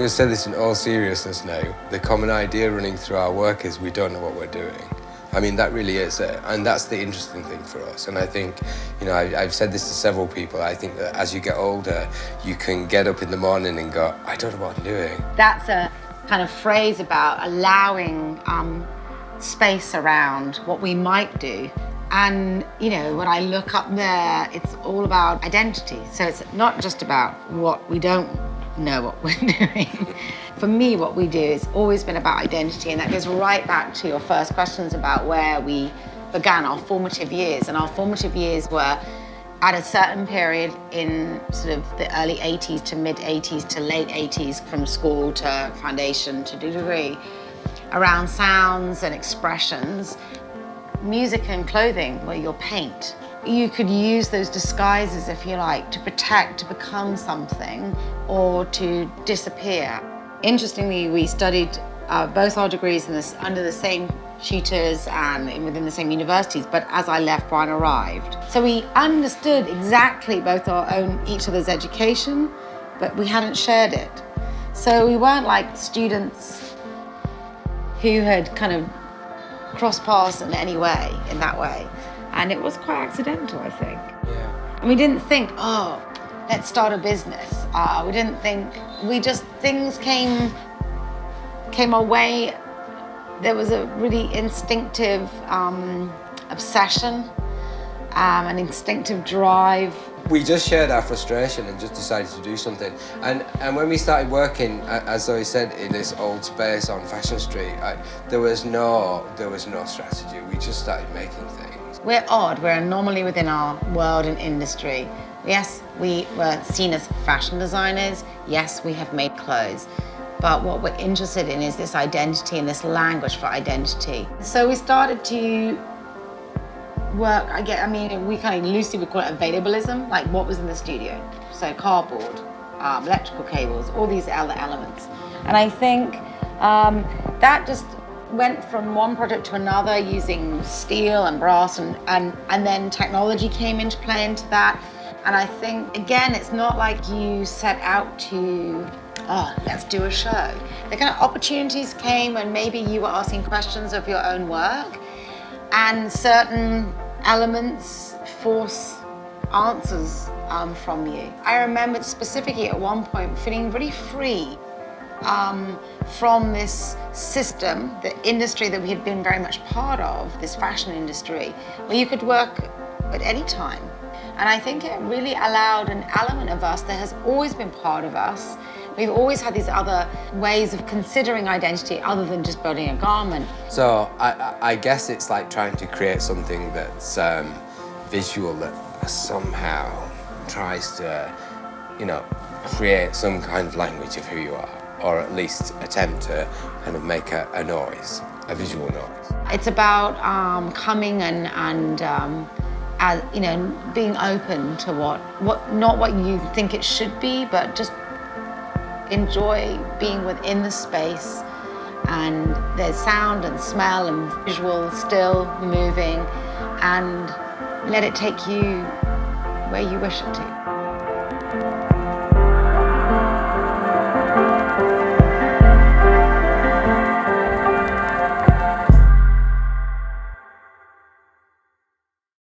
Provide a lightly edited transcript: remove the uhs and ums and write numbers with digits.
to say this in all seriousness now. The common idea running through our work is we don't know what we're doing. I mean, that really is it. And that's the interesting thing for us. And I think, I've said this to several people. I think that as you get older, you can get up in the morning and go, I don't know what I'm doing. That's a kind of phrase about allowing space around what we might do. And, when I look up there, it's all about identity. So it's not just about what we don't know what we're doing. For me, what we do has always been about identity, and that goes right back to your first questions about where we began our formative years. And our formative years were at a certain period in sort of the early 80s to mid 80s to late 80s, from school to foundation to degree, around sounds and expressions. Music and clothing were your paint. You could use those disguises, if you like, to protect, to become something, or to disappear. Interestingly, we studied both our degrees under the same tutors and within the same universities, but as I left, Brian arrived. So we understood exactly both each other's education, but we hadn't shared it. So we weren't like students who had kind of crossed paths in any way, in that way. And it was quite accidental, I think. Yeah. And we didn't think, let's start a business. We didn't think, things came our way. There was a really instinctive obsession, an instinctive drive. We just shared our frustration and just decided to do something. And when we started working, as Zowie said, in this old space on Fashion Street, there was no strategy. We just started making things. We're odd. We're an anomaly within our world and industry. Yes, we were seen as fashion designers. Yes, we have made clothes. But what we're interested in is this identity and this language for identity. So we started to work, we kind of loosely would call it availabilism, like what was in the studio. So cardboard, electrical cables, all these other elements. And I think that just went from one project to another using steel and brass, and then technology came into play into that. And I think, again, it's not like you set out to, let's do a show. The kind of opportunities came when maybe you were asking questions of your own work, and certain elements force answers from you. I remember specifically at one point feeling really free from this system, the industry that we had been very much part of, this fashion industry, where you could work at any time. And I think it really allowed an element of us that has always been part of us. We've always had these other ways of considering identity other than just building a garment. So I guess it's like trying to create something that's visual, that somehow tries to, create some kind of language of who you are, or at least attempt to kind of make a noise, a visual noise. It's about coming and being open to what not what you think it should be, but just enjoy being within the space, and there's sound and smell and visual still moving, and let it take you where you wish it to.